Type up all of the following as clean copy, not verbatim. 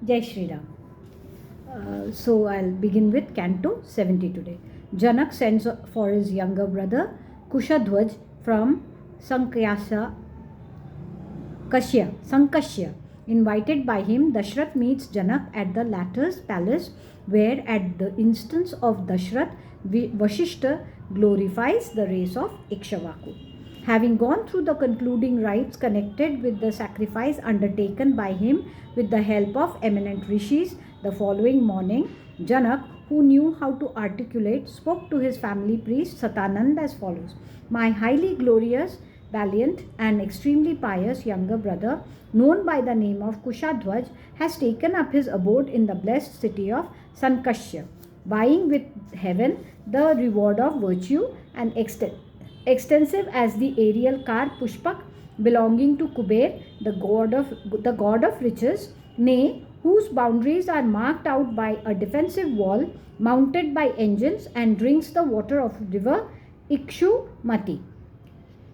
Jai Shri Ram. So I'll begin with Canto 70 today. Janak sends for his younger brother Kushadhwaj from Sankashya. Invited by him, Dashrath meets Janak at the latter's palace, where at the instance of Dashrath, Vashishta glorifies the race of Ikshvaku. Having gone through the concluding rites connected with the sacrifice undertaken by him with the help of eminent rishis, the following morning, Janak, who knew how to articulate, spoke to his family priest Satanand as follows: My highly glorious, valiant, and extremely pious younger brother, known by the name of Kushadhwaj, has taken up his abode in the blessed city of Sankashya, vying with heaven the reward of virtue and extensive as the aerial car Pushpak belonging to Kuber, the god of riches, nay, whose boundaries are marked out by a defensive wall mounted by engines and drinks the water of river Ikshumati.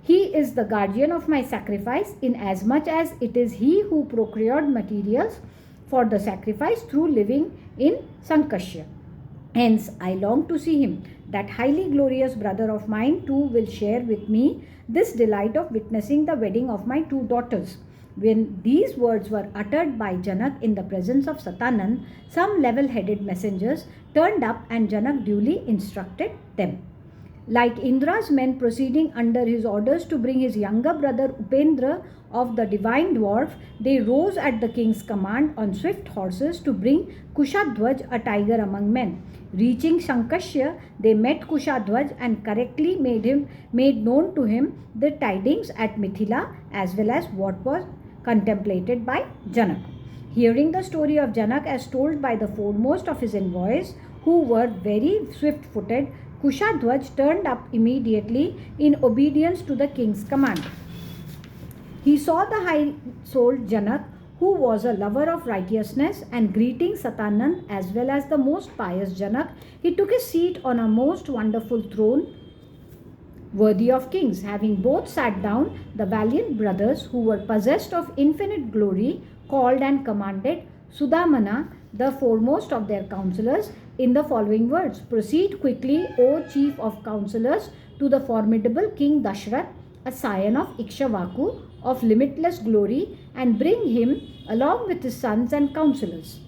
He is the guardian of my sacrifice, inasmuch as it is he who procured materials for the sacrifice through living in Sankashya. Hence, I long to see him. That highly glorious brother of mine too will share with me this delight of witnessing the wedding of my two daughters. When these words were uttered by Janak in the presence of Satanand, some level-headed messengers turned up and Janak duly instructed them. Like Indra's men proceeding under his orders to bring his younger brother Upendra of the divine dwarf, they rose at the king's command on swift horses to bring Kushadhwaj, a tiger among men. Reaching Sankashya, they met Kushadhwaj and correctly made known to him the tidings at Mithila as well as what was contemplated by Janak. Hearing the story of Janak as told by the foremost of his envoys, who were very swift-footed, Kushadhwaj turned up immediately in obedience to the king's command. He saw the high-souled Janak, who was a lover of righteousness, and greeting Satanand as well as the most pious Janak, he took his seat on a most wonderful throne worthy of kings. Having both sat down, the valiant brothers, who were possessed of infinite glory, called and commanded Sudamana, the foremost of their counselors, in the following words: Proceed quickly, O chief of counselors, to the formidable King Dashrath, a scion of Ikshvaku, of limitless glory, and bring him along with his sons and counselors.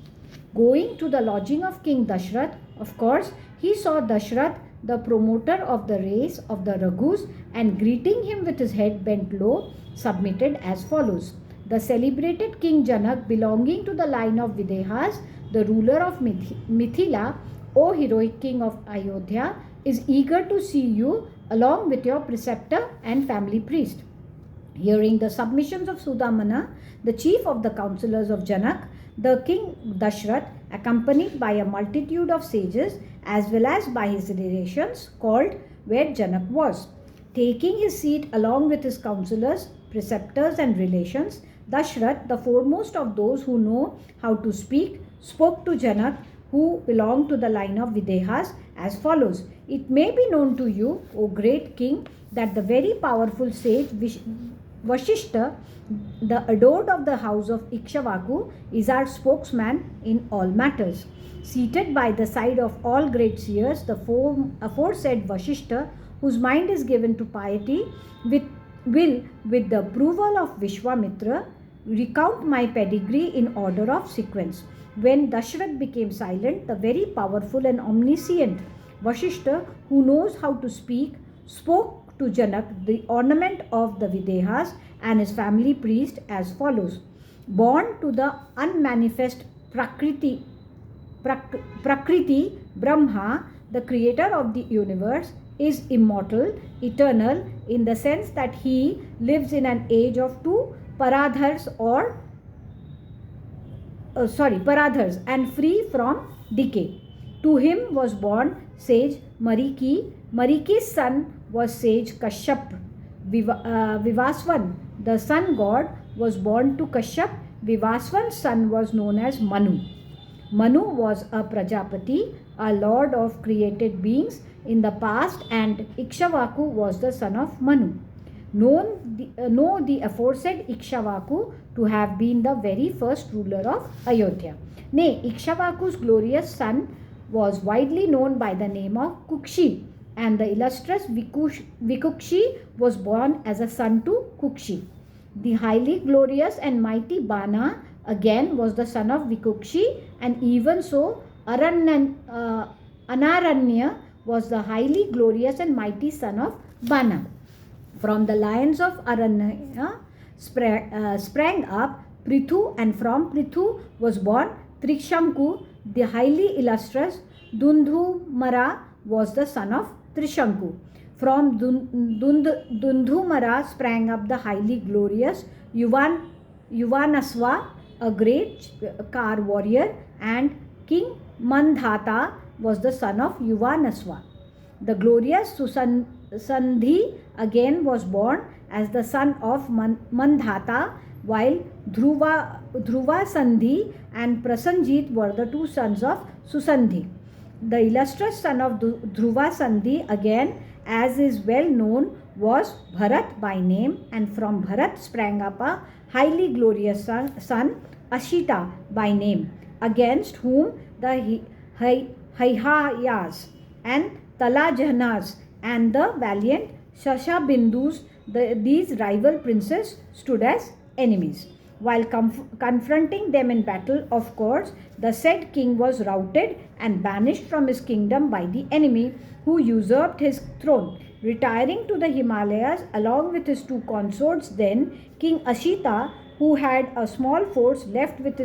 Going to the lodging of King Dashrath, of course, he saw Dashrath, the promoter of the race of the Raghus, and greeting him with his head bent low, submitted as follows: The celebrated King Janak, belonging to the line of Videhas, the ruler of Mithila, O heroic king of Ayodhya, is eager to see you along with your preceptor and family priest. Hearing the submissions of Sudamana, the chief of the counselors of Janak, the king Dashrath, accompanied by a multitude of sages as well as by his relations, called where Janak was. Taking his seat along with his counselors, preceptors, and relations, Dashrath, the foremost of those who know how to speak, spoke to Janak, who belonged to the line of Videhas, as follows: It may be known to you, O great king, that the very powerful sage Vashishta, the adored of the house of Ikshvaku, is our spokesman in all matters. Seated by the side of all great seers, the aforesaid Vashishta, whose mind is given to piety, will, with the approval of Vishwamitra, recount my pedigree in order of sequence. When Dashrath became silent, the very powerful and omniscient Vashishta, who knows how to speak, spoke to Janak, the ornament of the Videhas, and his family priest as follows: Born to the unmanifest Prakriti Brahma, the creator of the universe, is immortal, eternal, in the sense that he lives in an age of two paradhars and free from decay. To him was born sage Mariki. Mariki's son was sage Kashyap. Vivaswan, the sun god, was born to Kashyap. Vivaswan's son was known as Manu. Manu was a Prajapati, a lord of created beings in the past, and Ikshvaku was the son of Manu. Know the aforesaid Ikshvaku to have been the very first ruler of Ayodhya. Nay, Ikshvaku's glorious son was widely known by the name of Kukshi, and the illustrious Vikukshi was born as a son to Kukshi. The highly glorious and mighty Bana again was the son of Vikukshi, and even so Anaranya was the highly glorious and mighty son of Bana. From the lions of Aranya sprang up Prithu, and from Prithu was born Trishanku. The highly illustrious Dundhumara was the son of Trishanku. From Dundhumara sprang up the highly glorious Yuvanasva, a great car warrior, and King Mandhata was the son of Yuvanasva. The glorious Susandhi again was born as the son of Mandhata, while Dhruva Sandhi and Prasanjit were the two sons of Susandhi. The illustrious son of Dhruva Sandhi again, as is well known, was Bharat by name, and from Bharat sprang up a highly glorious son Ashita by name, against whom the Haihayas and Talajanas and the valiant Shashabindus, these rival princes, stood as enemies. While confronting them in battle, of course, the said king was routed and banished from his kingdom by the enemy, who usurped his throne. Retiring to the Himalayas along with his two consorts, then King Ashita, who had a small force left with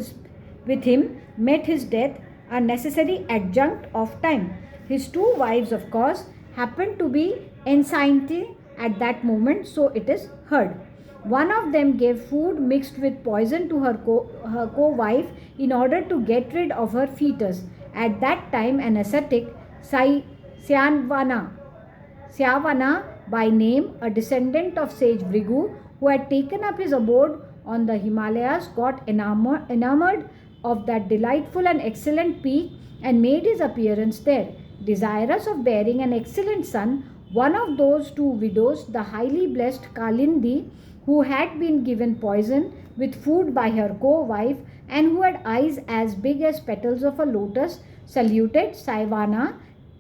him, met his death, a necessary adjunct of time. His two wives, of course, happened to be enceinte at that moment, so it is heard. One of them gave food mixed with poison to her co-wife in order to get rid of her fetus. At that time, an ascetic, Syavana by name, a descendant of sage Bhrigu, who had taken up his abode on the Himalayas, got enamored of that delightful and excellent peak and made his appearance there. Desirous of bearing an excellent son, one of those two widows, the highly blessed Kalindi, who had been given poison with food by her co-wife and who had eyes as big as petals of a lotus, saluted Saivana,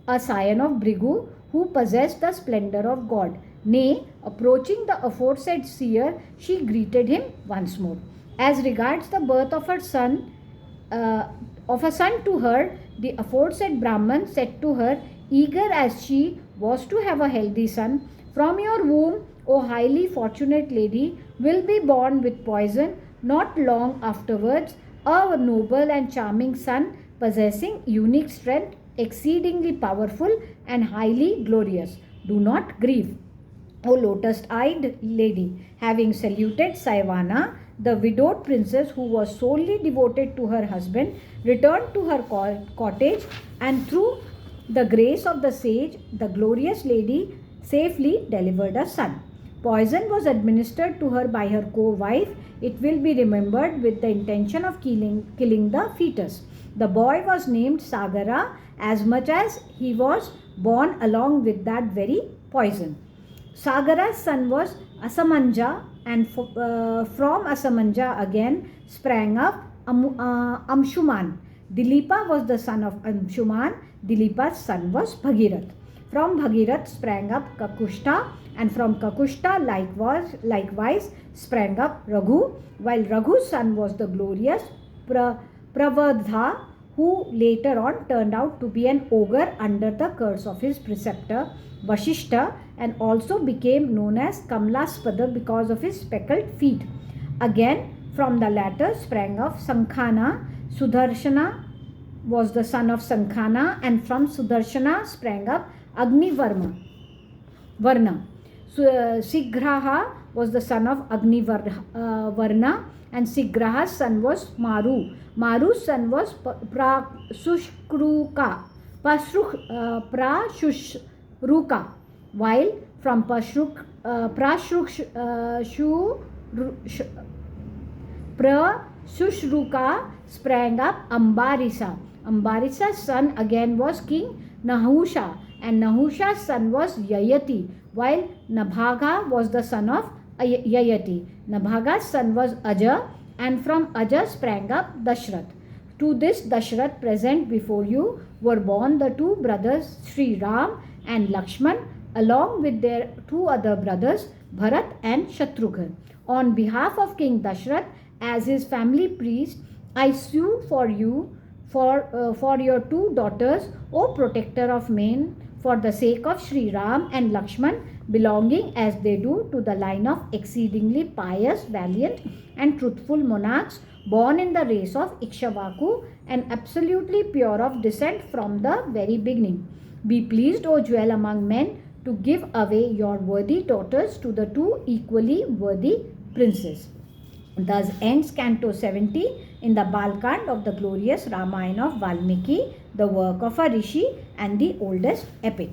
a scion of Bhrigu, who possessed the splendor of God. Nay, approaching the aforesaid seer, she greeted him once more. As regards the birth of her son, of a son to her, the aforesaid Brahman said to her, eager as she was to have a healthy son, from your womb, O highly fortunate lady, will be born with poison, not long afterwards, a noble and charming son, possessing unique strength, exceedingly powerful and highly glorious. Do not grieve, O lotus-eyed lady. Having saluted Saivana, the widowed princess, who was solely devoted to her husband, returned to her cottage, and through the grace of the sage, the glorious lady safely delivered a son. Poison was administered to her by her co-wife, it will be remembered, with the intention of killing the fetus. The boy was named Sagara, as much as he was born along with that very poison. Sagara's son was Asamanja, and from Asamanja again sprang up Amshuman. Dilipa was the son of Amshuman. Dilipa's son was Bhagirath. From Bhagirath sprang up Kakushta, and from Kakushta likewise sprang up Raghu, while Raghu's son was the glorious Pravardha, who later on turned out to be an ogre under the curse of his preceptor Vashishta, and also became known as Kamlaspada because of his speckled feet. Again, from the latter sprang up Sankhana. Sudarshana was the son of Sankhana, and from Sudarshana sprang up Agnivarna. Sigraha was the son of Agnivarna, and Sigraha's son was Maru. Maru's son was Prasushruka, while from Prasushruka sprang up Ambarisa. Ambarisa's son again was King Nahusha, and Nahusha's son was Yayati, while Nabhaga was the son of Yayati. Nabhaga's son was Aja, and from Aja sprang up Dashrath. To this Dashrath present before you were born the two brothers Sri Ram and Lakshman, along with their two other brothers Bharat and Shatrughan. On behalf of King Dashrath, as his family priest, I sue for you for your two daughters, O protector of men, for the sake of Sri Ram and Lakshman, belonging as they do to the line of exceedingly pious, valiant, and truthful monarchs born in the race of Ikshvaku and absolutely pure of descent from the very beginning. Be pleased, O jewel among men, to give away your worthy daughters to the two equally worthy princes. Thus ends Canto 70 in the Balakand of the glorious Ramayan of Valmiki, the work of a rishi and the oldest epic.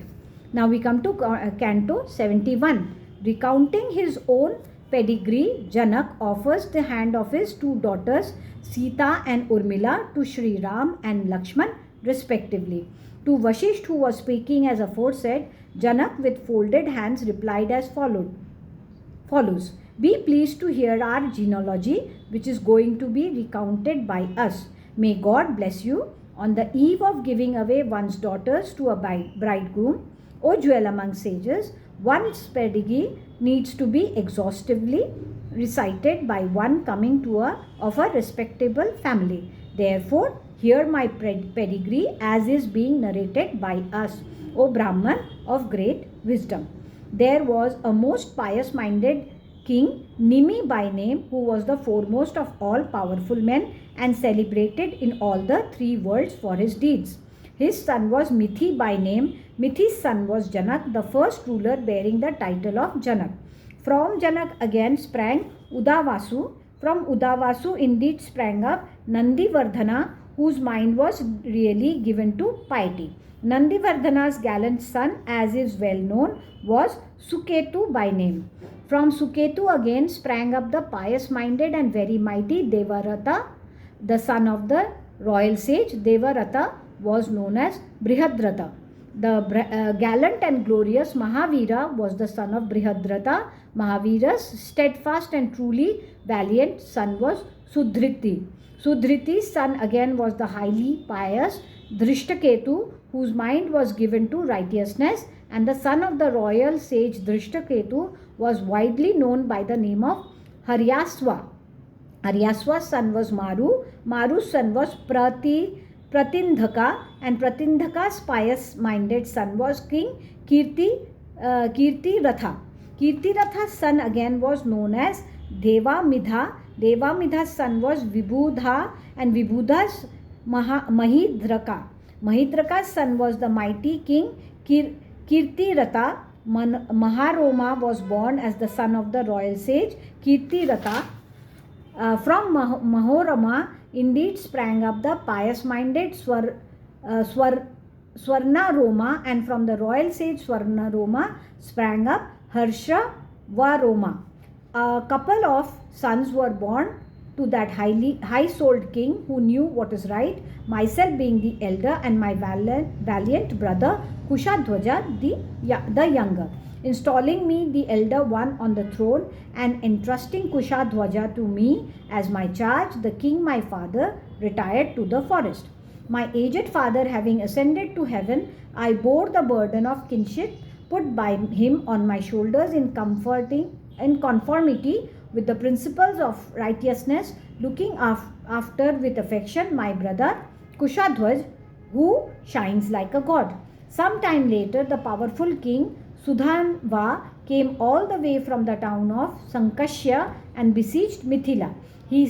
Now we come to Canto 71. Recounting his own pedigree, Janak offers the hand of his two daughters Sita and Urmila to Sri Ram and Lakshman respectively. To Vashisht, who was speaking as aforesaid, Janak with folded hands replied as follows. Be pleased to hear our genealogy, which is going to be recounted by us. May God bless you. On the eve of giving away one's daughters to a bridegroom, O jewel among sages, one's pedigree needs to be exhaustively recited by one coming of a respectable family. Therefore, hear my pedigree as is being narrated by us, O Brahman of great wisdom. There was a most pious-minded king, Nimi by name, who was the foremost of all powerful men and celebrated in all the three worlds for his deeds. His son was Mithi by name. Mithi's son was Janak, the first ruler bearing the title of Janak. From Janak again sprang Udavasu. From Udavasu indeed sprang up Nandivardhana, whose mind was really given to piety. Nandivardhana's gallant son, as is well known, was Suketu by name. From Suketu again sprang up the pious-minded and very mighty Devarata, the son of the royal sage. Devarata was known as Brihadrata. The gallant and glorious Mahavira was the son of Brihadrata. Mahavira's steadfast and truly valiant son was Sudhriti. Sudhriti's son again was the highly pious Drishtaketu, whose mind was given to righteousness, and the son of the royal sage Drishtaketu was widely known by the name of Haryasva. Haryasva's son was Maru. Maru's son was Pratindhaka, and Pratindhaka's pious-minded son was King Kirtiratha. Kirtiratha's son again was known as Devamidha. Devamidha's son was Vibhudha, and Vibhudha's Mahidraka. Mahidraka's son was the mighty king Kirtiratha. Maharoma was born as the son of the royal sage Kirtiratha. From Mahorama indeed sprang up the pious-minded Swarnaroma, and from the royal sage Swarnaroma sprang up Harshavaroma. A couple of sons were born to that high-souled king who knew what is right, myself being the elder and my valiant brother Kushadhwaja the younger. Installing me, the elder one, on the throne and entrusting Kushadhwaja to me as my charge, the king my father retired to the forest. My aged father having ascended to heaven, I bore the burden of kinship put by him on my shoulders in conformity with the principles of righteousness, looking after with affection my brother Kushadhwaj, who shines like a god. Some time later, the powerful king Sudhanva came all the way from the town of Sankashya and besieged Mithila. He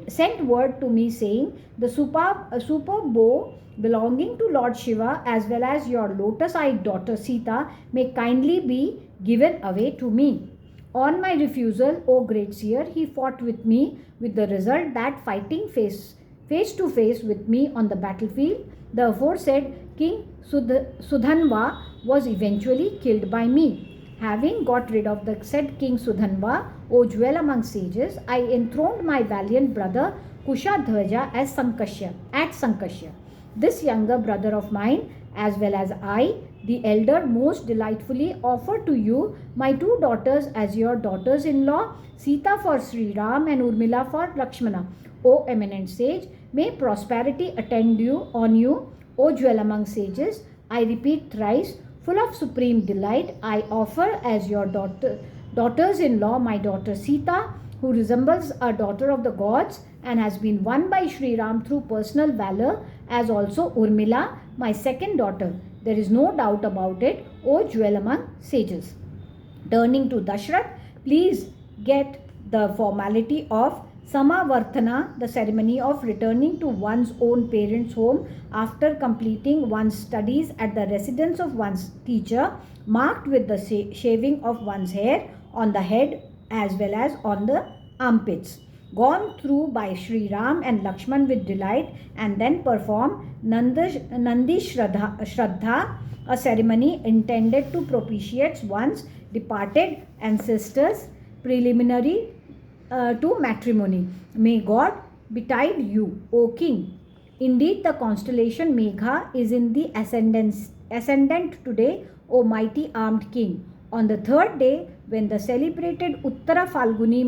sent word to me saying, the superb bow belonging to Lord Shiva as well as your lotus-eyed daughter Sita may kindly be given away to me. On my refusal, O great seer, he fought with me, with the result that fighting face to face with me on the battlefield, the aforesaid King Sudhanva was eventually killed by me. Having got rid of the said King Sudhanva, O jewel among sages, I enthroned my valiant brother Kushadhwaja at Sankashya. This younger brother of mine as well as I, the elder, most delightfully offer to you my two daughters as your daughters-in-law, Sita for Sri Ram and Urmila for Lakshmana. O eminent sage, may prosperity attend you on you, O jewel among sages. I repeat thrice, full of supreme delight, I offer as your daughters-in-law my daughter Sita, who resembles a daughter of the gods and has been won by Sri Ram through personal valor, as also Urmila, my second daughter. There is no doubt about it, O jewel among sages. Turning to Dashrath, please get the formality of Samavarthana, the ceremony of returning to one's own parents' home after completing one's studies at the residence of one's teacher, marked with the shaving of one's hair on the head as well as on the armpits. Gone through by Sri Ram and Lakshman with delight, and then perform Nandi Shraddha, a ceremony intended to propitiate one's departed ancestors preliminary to matrimony. May God betide you, O King. Indeed, the constellation Megha is in the ascendant today, O mighty armed King. On the third day, when the celebrated Uttara Falguni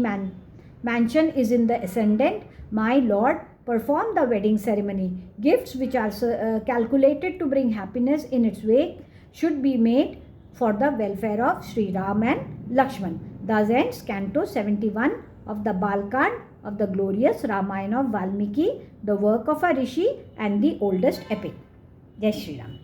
mansion is in the ascendant, my Lord, perform the wedding ceremony. Gifts which are calculated to bring happiness in its wake should be made for the welfare of Sri Ram and Lakshman. Thus ends Canto 71 of the Balakand of the glorious Ramayan of Valmiki, the work of a Rishi and the oldest epic. Jai Shri Ram.